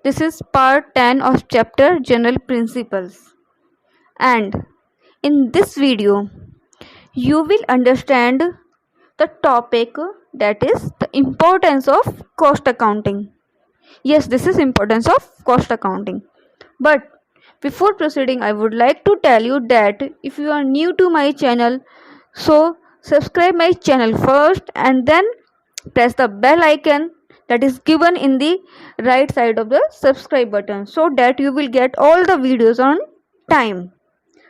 This is part 10 of chapter General Principles. And in this video, you will understand the topic that is the importance of cost accounting. Yes, this is importance of cost accounting. But before proceeding, I would like to tell you that if you are new to my channel, so subscribe my channel first and then press the bell icon that is given in the right side of the subscribe button so that you will get all the videos on time.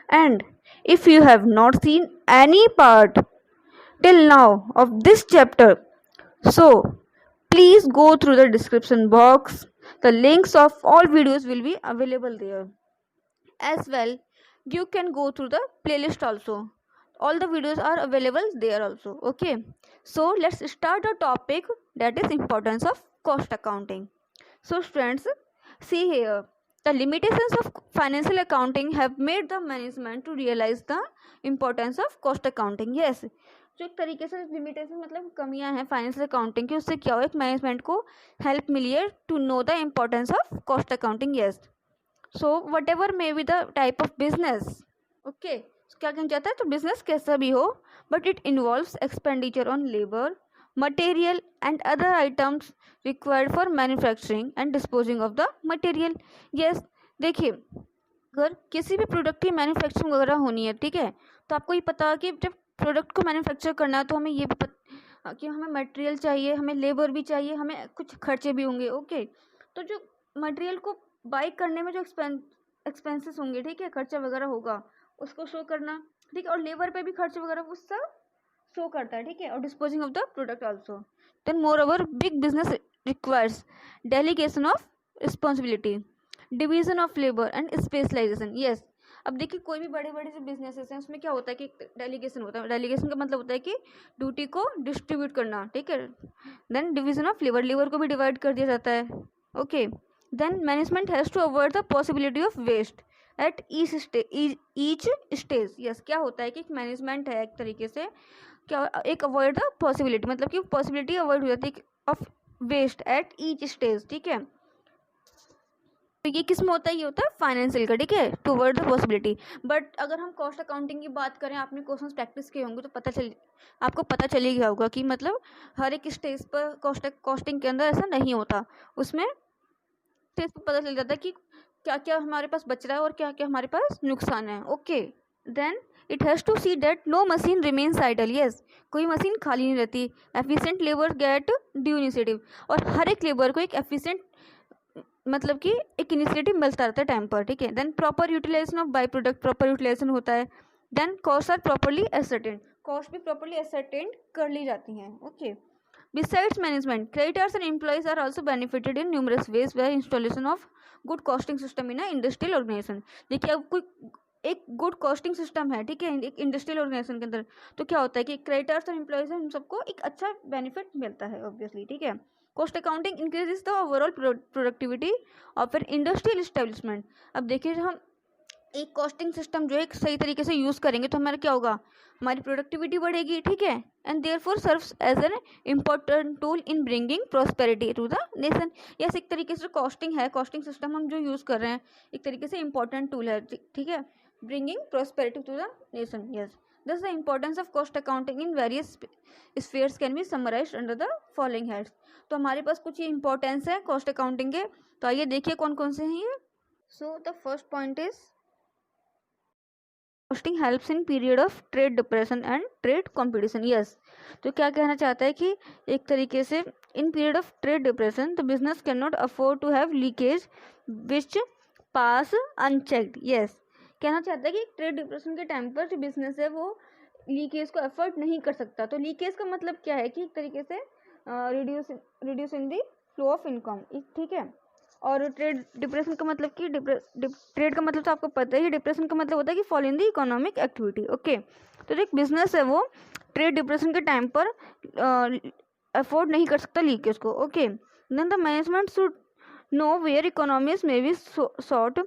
And if you have not seen any part till now of this chapter, so please go through the description box. The links of all videos will be available there. As well, you can go through the playlist also. All the videos are available there also. Okay, so let's start the topic, that is importance of cost accounting. So students, see here, the limitations of financial accounting have made the management to realize the importance of cost accounting. Yes, जो एक तरीके से limitation मतलब कमियां हैं financial accounting की, उससे क्या हो, एक मैनेजमेंट को हेल्प मिली है to know the importance of cost accounting. Yes, so whatever may be the type of business. Okay, क्या कहना चाहता है, तो बिजनेस कैसा भी हो, but it involves expenditure on labour, material and other items required for manufacturing and disposing of the material. Yes, देखिए, अगर किसी भी प्रोडक्ट की मैन्युफैक्चरिंग वगैरह होनी है, ठीक है, तो आपको ये पता है कि जब प्रोडक्ट को मैन्युफैक्चर करना है तो हमें ये भी पता कि हमें मटेरियल चाहिए, हमें लेबर भी चाहिए, हमें कुछ खर्चे भी होंगे. ओके, तो जो मटेरियल को बाई करने में जो एक्सपेंसेस होंगे, ठीक है, खर्चा वगैरह होगा, उसको शो करना, ठीक है, और लेबर पे भी खर्च वगैरह वो सब शो करता है, ठीक है, और disposing of the product also. Then moreover big business requires delegation of responsibility, division of labour and specialisation. Yes, अब देखिए, कोई भी बड़े बड़े जो बिजनेसेस हैं उसमें क्या होता है कि डेलीगेशन होता है. डेलीगेशन का मतलब होता है कि ड्यूटी को डिस्ट्रीब्यूट करना, ठीक है. Then division of labour, labour को भी डिवाइड कर दिया जाता है. Okay, then management has to avoid the possibility of waste at each stage. Yes, क्या होता है कि मैनेजमेंट है एक तरीके से क्या, एक अवॉइड द पॉसिबिलिटी, मतलब कि पॉसिबिलिटी अवॉइड हो जाती है of waste at each stage, ठीक है. तो ये किस में होता है, ये होता है फाइनेंशियल का, ठीक है, to avoid the possibility. But अगर हम कॉस्ट अकाउंटिंग की बात करें, आपने क्वेश्चंस प्रैक्टिस किए होंगे तो आपको पता चल ही गया होगा कि मतलब हर एक स्टेज पर कॉस्टिंग के अंदर ऐसा नहीं होता. उसमें स्टेज पर पता चल जाता है कि क्या क्या हमारे पास बच रहा है और क्या क्या हमारे पास नुकसान है. Okay, then it has to see that no machine remains idle. Yes, कोई मशीन खाली नहीं रहती. Efficient labour get due initiative, और हर एक लेबर को एक एफिशिएंट मतलब कि एक इनिशिएटिव मिलता रहता है टाइम पर, ठीक है. Then proper utilisation of byproduct, proper utilisation होता है. Then cost are properly ascertained, cost भी प्रॉपरली एसर्टेंड कर ली जाती हैं. Okay, besides management, creditors and employees are also benefited in numerous ways by installation of good costing system in industrial organisation. देखिए, अब कोई एक गुड कॉस्टिंग सिस्टम है, ठीक है, एक इंडस्ट्रियल ऑर्गेनाइजेशन के अंदर, तो क्या होता है कि क्रेडिटर्स और एम्प्लॉयज हैं, उन सबको एक अच्छा बेनिफिट मिलता है ऑब्वियसली, ठीक है. Cost accounting increases the overall productivity of an industrial establishment. अब देखिए, हम एक कॉस्टिंग सिस्टम जो एक सही तरीके से यूज़ करेंगे तो हमारा क्या होगा, हमारी प्रोडक्टिविटी बढ़ेगी, ठीक है, and therefore serves as an important tool in bringing prosperity to the nation. Yes, एक तरीके से कॉस्टिंग है, कॉस्टिंग सिस्टम हम जो यूज़ कर रहे हैं एक तरीके से इंपॉर्टेंट टूल है, ठीक है, bringing prosperity to the nation. Yes, thus the importance of cost accounting in various spheres can be summarized under the following heads. तो हमारे पास कुछ ये इंपॉर्टेंस है कॉस्ट अकाउंटिंग के, तो आइए देखिए कौन कौन से हैं ये. So the first point is costing helps in period of trade depression and trade competition. Yes, तो क्या कहना चाहता है कि एक तरीके से in period of trade depression the business can not afford to have leakage which pass unchecked. Yes, कहना चाहता है कि ट्रेड डिप्रेशन के टाइम पर जो बिजनेस है वो लीकेज को अफोर्ड नहीं कर सकता. तो लीकेज का मतलब क्या है कि एक तरीके से reduce in the flow of income, ठीक है. और ट्रेड डिप्रेशन का मतलब कि ट्रेड का मतलब तो आपको पता ही, डिप्रेशन का मतलब होता है कि fall in the economic activity. Okay, तो जो एक बिजनेस है वो ट्रेड डिप्रेशन के टाइम पर अफोर्ड नहीं कर सकता लीकेज को. Okay, then the management should know where economies may be short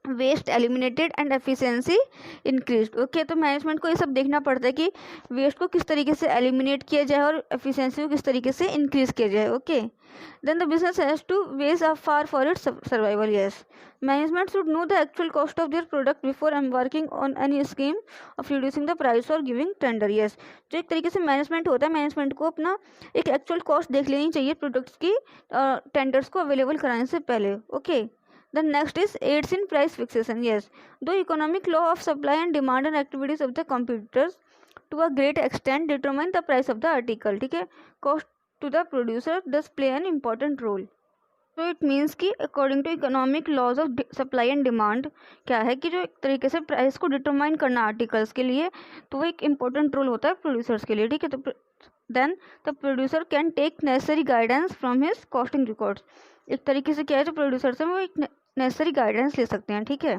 waste eliminated and efficiency increased. Okay, तो मैनेजमेंट को ये सब देखना पड़ता है कि वेस्ट को किस तरीके से एलिमिनेट किया जाए और एफिशिएंसी को किस तरीके से इंक्रीज किया जाए। Okay, then the business has to wage a war for its survival. Yes, management should know the actual cost of their product before working on any scheme of reducing the price और giving tender. Yes, जो एक तरीके से management होता है, management को अपना एक एक्चुअल कॉस्ट देख लेनी चाहिए प्रोडक्ट्स की टेंडर्स को अवेलेबल कराने से पहले। Okay, the next is aids in price fixation. Yes, the economic law of supply and demand and activities of the competitors to a great extent determine the price of the article. ठीक है, cost to the producer thus play an important role. So it means कि according to economic laws of supply and demand क्या है कि जो एक तरीके से प्राइस को डिटरमाइन करना आर्टिकल्स के लिए, तो वो एक इम्पोर्टेंट रोल होता है प्रोड्यूसर्स के लिए। ठीक है, तो then the producer can take necessary guidance from his costing records. एक तरीके से क्या है, जो प्रोड्यूसर्स हैं वो एक नेसेसरी गाइडेंस ले सकते हैं। ठीक है,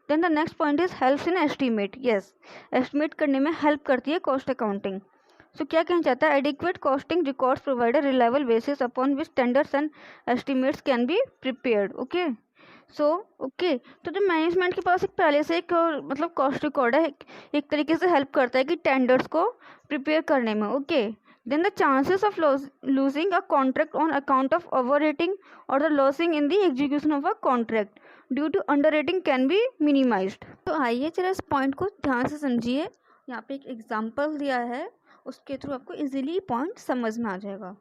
then the next point is helps in estimate. Yes, estimate करने में हेल्प करती है कॉस्ट अकाउंटिंग। सो क्या कहना चाहता है, adequate costing records provide a reliable basis upon which tenders and estimates can be prepared. Okay, so तो जो मैनेजमेंट के पास एक पहले से एक मतलब कॉस्ट रिकॉर्ड है, एक तरीके से हेल्प करता है कि टेंडर्स को प्रिपेयर करने में। Okay, then the chances of losing a contract on account of overrating or the losing in the execution of a contract due to underrating can be minimized। तो आइए जरा इस पॉइंट को ध्यान से समझिए। यहाँ पे एक एग्जांपल दिया है, उसके थ्रू आपको इजीली पॉइंट समझ में आ जाएगा।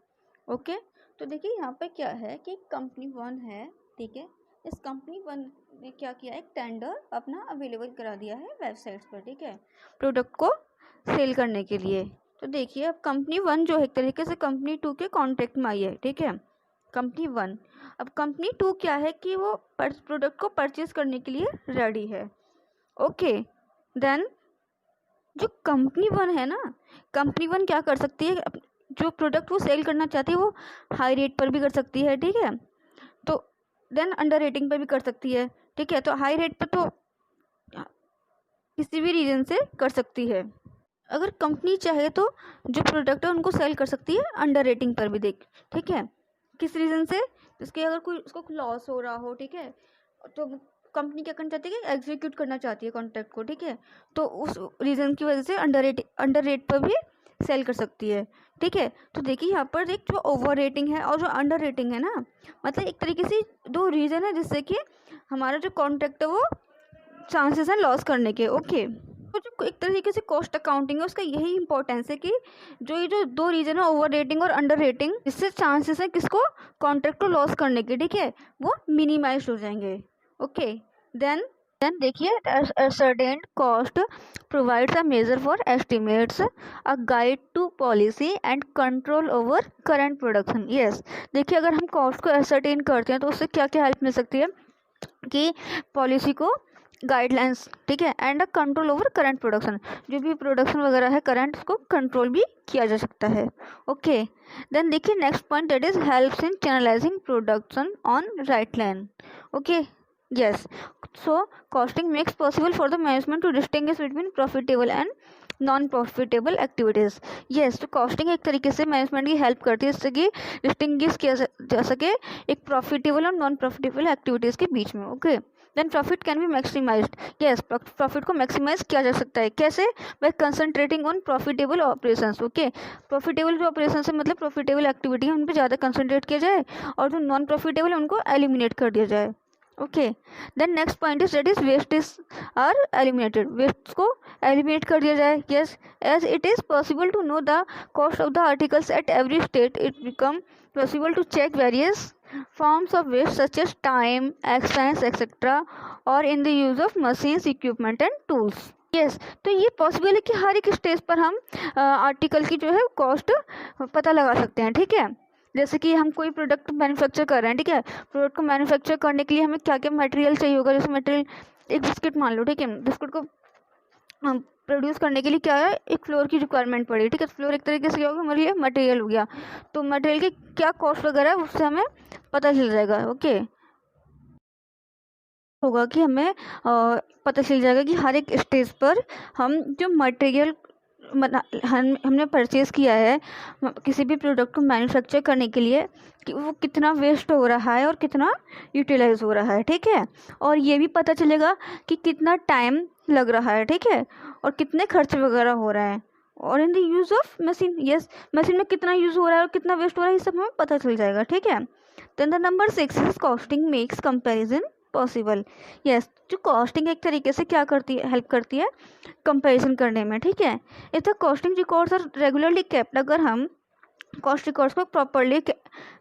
ओके, तो देखिए यहाँ पे क्या है कि कंपनी वन है। ठीक है, इस कंपनी वन ने क्या किया, एक टेंडर अपना अवेलेबल करा दिया है वेबसाइट्स पर। ठीक है, प्रोडक्ट को सेल करने के लिए। तो देखिए अब कंपनी वन जो है एक तरीके से कंपनी टू के कॉन्ट्रैक्ट में आई है। ठीक है, कंपनी वन, अब कंपनी टू क्या है कि वो प्रोडक्ट को परचेज करने के लिए रेडी है। ओके, देन जो कंपनी वन है ना, कंपनी वन क्या कर सकती है, जो प्रोडक्ट वो सेल करना चाहती है वो हाई रेट पर भी कर सकती है। ठीक है, तो देन अंडर रेटिंग पर भी कर सकती है। ठीक है, तो हाई रेट पर तो किसी भी रीजन से कर सकती है। अगर कंपनी चाहे तो जो प्रोडक्ट है उनको सेल कर सकती है अंडर रेटिंग पर भी। देख, ठीक है, किस रीज़न से, इसके अगर कोई उसको लॉस हो रहा हो, ठीक है, तो कंपनी क्या करना चाहती है कि एग्जीक्यूट करना चाहती है कॉन्ट्रैक्ट को। ठीक है, तो उस रीज़न की वजह से अंडर रेट पर भी सेल कर सकती है। ठीक है, तो देखिए यहाँ पर एक जो ओवर रेटिंग है और जो अंडर रेटिंग है ना, मतलब एक तरीके से दो रीज़न है जिससे कि हमारा जो कॉन्ट्रैक्ट है वो चांसेस हैं लॉस करने के। ओके, तो जो एक तरीके से कॉस्ट अकाउंटिंग है उसका यही इंपॉर्टेंस है कि जो ये जो दो रीजन है ओवर रेटिंग और अंडर रेटिंग, इससे चांसेस है किसको, कॉन्ट्रैक्ट को लॉस करने के। ठीक है, वो मिनिमाइज हो जाएंगे। ओके, देन देखिए certain cost provides a measure for estimates a guide to policy and control over current production. Yes, देखिए अगर हम कॉस्ट को एसर्टेन करते हैं तो उससे क्या क्या हेल्प मिल सकती है कि पॉलिसी को गाइडलाइंस, ठीक है, and control over current production, जो भी प्रोडक्शन वगैरह है करंट, उसको कंट्रोल भी किया जा सकता है। ओके, देन देखिए next point that is helps in channelising production on right line. Okay, yes, so costing makes possible for the management to distinguish between profitable and non profitable activities. Yes, तो costing एक तरीके से management की help करती है इससे कि distinguish किया जा सके एक प्रॉफिटेबल और नॉन प्रॉफिटेबल एक्टिविटीज़ के बीच में। Okay, then profit can be maximized. Yes, profit को मैक्सिमाइज किया जा सकता है। कैसे, by concentrating on profitable operations. Okay, profitable जो ऑपरेशन है मतलब प्रॉफिटेबल एक्टिविटी है उन पर ज़्यादा कंसंट्रेट किया जाए और जो नॉन प्रॉफिटेबल है उनको एलिमिनेट कर दिया जाए। Okay, then next point is that is waste is are eliminated, waste को एलिमिनेट कर दिया जाए। Yes, as it is possible to know the cost of the articles at every state, it become possible to check various forms of waste such as time, expense etcetera और in the use of machines, equipment and tools. Yes, तो ये possible है कि हर एक stage पर हम article की जो है कॉस्ट पता लगा सकते हैं। ठीक है, जैसे कि हम कोई प्रोडक्ट मैन्युफैक्चर कर रहे हैं। ठीक है, प्रोडक्ट को मैन्युफैक्चर करने के लिए हमें क्या क्या मटेरियल चाहिए होगा। जैसे मटेरियल, एक बिस्किट मान लो, ठीक है, बिस्किट को प्रोड्यूस करने के लिए क्या है, एक फ्लोर की रिक्वायरमेंट पड़ी। ठीक है, फ्लोर एक तरीके से क्या होगा, हमारे लिए मटेरियल हो गया, तो मटेरियल की क्या कॉस्ट वगैरह है उससे हमें पता चल जाएगा। ओके, होगा कि हमें पता चल जाएगा कि हर एक स्टेज पर हम जो मटेरियल हमने परचेज़ किया है किसी भी प्रोडक्ट को मैन्युफैक्चर करने के लिए कि वो कितना वेस्ट हो रहा है और कितना यूटिलाइज हो रहा है, ठीक है। और ये भी पता चलेगा कि कितना टाइम लग रहा है, ठीक है, और कितने खर्च वगैरह हो रहा है। और in the use of machine, yes, machine में कितना यूज़ हो रहा है और कितना वेस्ट हो रहा है, ये सब हमें पता चल जाएगा, ठीक है। Then the number 6 is costing makes comparison possible. Yes, जो कॉस्टिंग एक तरीके से क्या करती है, हेल्प करती है कंपैरिजन करने में, ठीक है। If the costing records are regularly kept, अगर हम कॉस्ट रिकॉर्ड्स को प्रॉपरली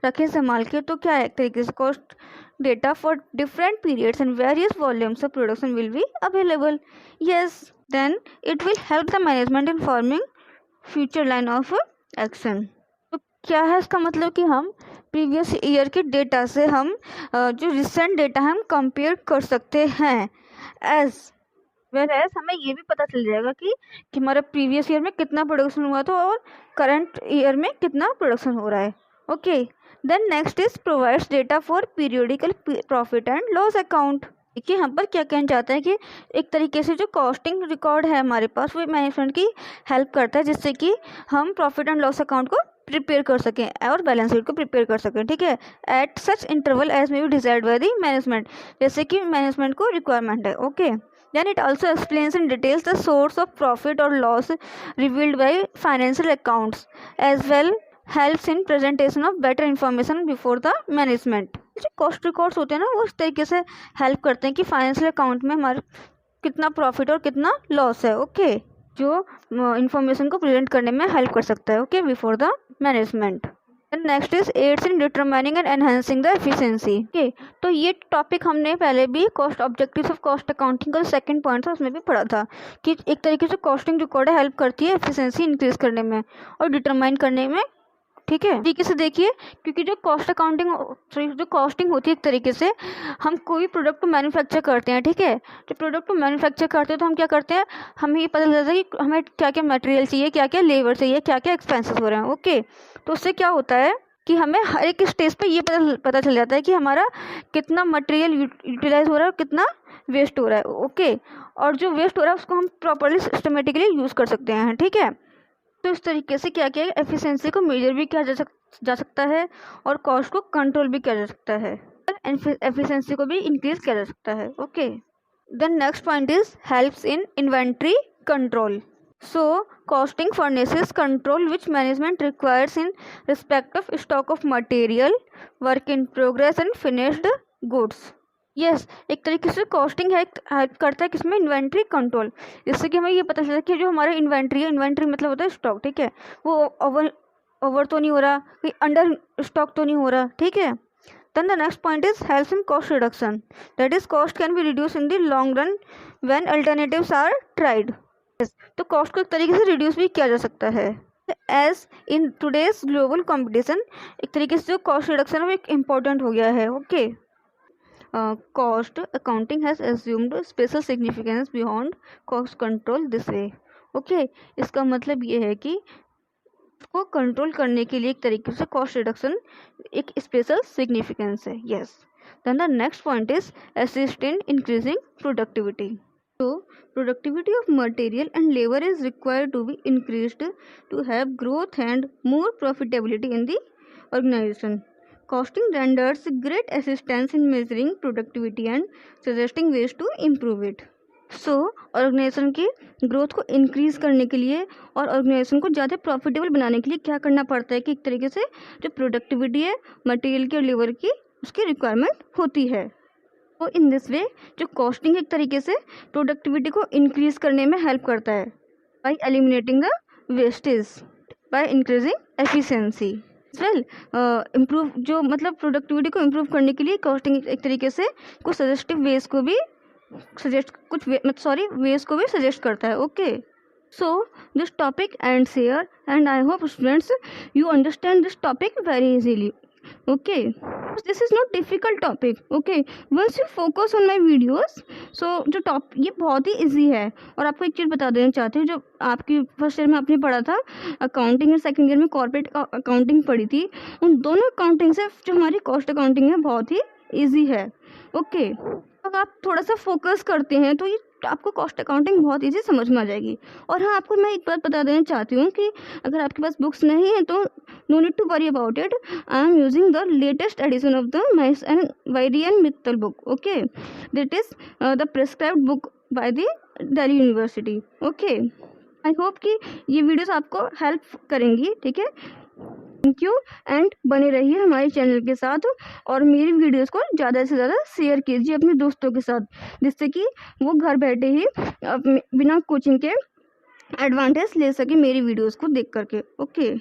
रखें संभाल के, तो क्या है एक तरीके से cost data for different periods and various volumes of production will be available. Yes, then it will help the management in forming future line of action. तो क्या है इसका मतलब कि हम प्रीवियस ईयर के डेटा से हम जो रिसेंट डेटा है हम कंपेयर कर सकते हैं। एज वेल एज हमें ये भी पता चल जाएगा कि हमारा प्रीवियस ईयर में कितना प्रोडक्शन हुआ था और करंट ईयर में कितना प्रोडक्शन हो रहा है। Okay, then next is provides data for periodical profit and loss account. देखिए यहाँ पर क्या कहना चाहते हैं कि एक तरीके से जो कॉस्टिंग रिकॉर्ड है हमारे पास वो मैनेजमेंट की हेल्प करता है, जिससे कि हम प्रॉफिट एंड लॉस अकाउंट को प्रिपेयर कर सकें और बैलेंस शीट को प्रिपेयर कर सकें, ठीक है, at such interval as may be decided by the management, जैसे कि मैनेजमेंट को रिक्वायरमेंट है। Okay, then it also explains in details the source of profit or loss revealed by financial accounts, as well helps in presentation of better information before the management। जो cost records होते हैं ना वो इस तरीके से help करते हैं कि फाइनेंशियल अकाउंट में हमारे कितना प्रॉफिट और कितना लॉस है, ओके, जो इंफॉर्मेशन को प्रेजेंट करने में हेल्प कर सकता है, okay, before the management. Next is aids in determining and enhancing the efficiency. Okay, तो ये टॉपिक हमने पहले भी cost objectives of cost accounting का सेकंड पॉइंट था उसमें भी पढ़ा था कि एक तरीके से कॉस्टिंग रिकॉर्ड हेल्प करती है एफिशिएंसी इंक्रीज करने में और डिटरमाइन करने में, ठीक है। तरीके से देखिए, क्योंकि जो कॉस्ट अकाउंटिंग जो कॉस्टिंग होती है एक तरीके से हम कोई प्रोडक्ट को मैन्युफैक्चर करते हैं, ठीक है, जो प्रोडक्ट को मैन्युफैक्चर करते हैं तो हम क्या करते हैं, हमें ये पता चलता है कि हमें क्या क्या मटेरियल चाहिए, क्या क्या लेबर चाहिए, क्या क्या एक्सपेंसेस हो रहे हैं। ओके, तो उससे क्या होता है कि हमें हर एक स्टेज पे ये पता चल जाता है कि हमारा कितना मटेरियल यूटिलाइज हो रहा है और कितना वेस्ट हो रहा है। ओके, और जो वेस्ट हो रहा है उसको हम प्रॉपरली सिस्टमेटिकली यूज़ कर सकते हैं, ठीक है। तो इस तरीके से क्या क्या एफिशिएंसी को मेजर भी किया जा सकता है और कॉस्ट को कंट्रोल भी किया जा सकता है, एफिशिएंसी को भी इंक्रीज किया जा सकता है। Okay, then next point is helps in inventory control. So, costing furnishes control which management requires in respect of stock of material, work in progress and finished goods. Yes, एक तरीके से costing help करता है किसमें, inventory control, जिससे कि हमें ये पता चलता है कि जो हमारे इन्वेंट्री है, इन्वेंट्री मतलब होता है स्टॉक, ठीक है, वो ओवर तो नहीं हो रहा, कोई अंडर स्टॉक तो नहीं हो रहा, ठीक है। Then the next point is helps in cost reduction, that is cost can be reduced in the long run when alternatives are tried. तो कॉस्ट को एक तरीके से रिड्यूस भी किया जा सकता है। As in today's global competition एक तरीके से जो कॉस्ट रिडक्शन है एक इम्पॉर्टेंट हो गया है। Okay, cost accounting has assumed special significance beyond cost control this way. Okay, इसका मतलब ये है कि को कंट्रोल करने के लिए एक तरीके से कॉस्ट रिडक्शन एक स्पेशल सिग्निफिकेंस है। Yes, then the next point is assist in increasing productivity. So, productivity of material and labor is required to be increased to have growth and more profitability in the organization. Costing renders great assistance in measuring productivity and suggesting ways to improve it. So, organization की growth को increase करने के लिए और organisation को ज़्यादा profitable बनाने के लिए क्या करना पड़ता है कि एक तरीके से जो प्रोडक्टिविटी है मटेरियल की और लेबर की उसकी रिक्वायरमेंट होती है। तो इन दिस वे जो कॉस्टिंग एक तरीके से प्रोडक्टिविटी को इंक्रीज करने में हेल्प करता है bye eliminating the wastage by increasing efficiency well improve, जो मतलब प्रोडक्टिविटी को इम्प्रूव करने के लिए कॉस्टिंग एक तरीके से कुछ सजेस्टिव वेज को भी वेज को भी सजेस्ट करता है। Okay, so this topic ends here and I hope students you understand this topic very easily. Okay, this is not difficult topic. Okay, once you focus on my videos, so जो ये बहुत ही easy है. और आपको एक चीज़ बता देना चाहती हूँ, जो आपकी फर्स्ट ईयर में आपने पढ़ा था अकाउंटिंग और सेकंड ईयर में कॉर्पोरेट अकाउंटिंग पढ़ी थी, उन दोनों अकाउंटिंग से जो हमारी कॉस्ट अकाउंटिंग है बहुत ही ईजी है. ओके, आप थोड़ा सा फोकस करते हैं तो ये आपको कॉस्ट अकाउंटिंग बहुत ईजी समझ में आ जाएगी। और हाँ, आपको मैं एक बात बता देना चाहती हूँ कि अगर आपके पास बुक्स नहीं है तो no need to worry about it. I am using the latest edition of the माइस एंड वाइरियन Mittal book, okay, that is the prescribed book by the Delhi University. Okay, I hope कि ये वीडियोस आपको हेल्प करेंगी, ठीक है। थैंक यू एंड बने रहिए हमारे चैनल के साथ और मेरी वीडियोस को ज़्यादा से ज़्यादा शेयर कीजिए अपने दोस्तों के साथ, जिससे कि वो घर बैठे ही बिना कोचिंग के एडवांटेज ले सके मेरी वीडियोस को देख करके। ओके।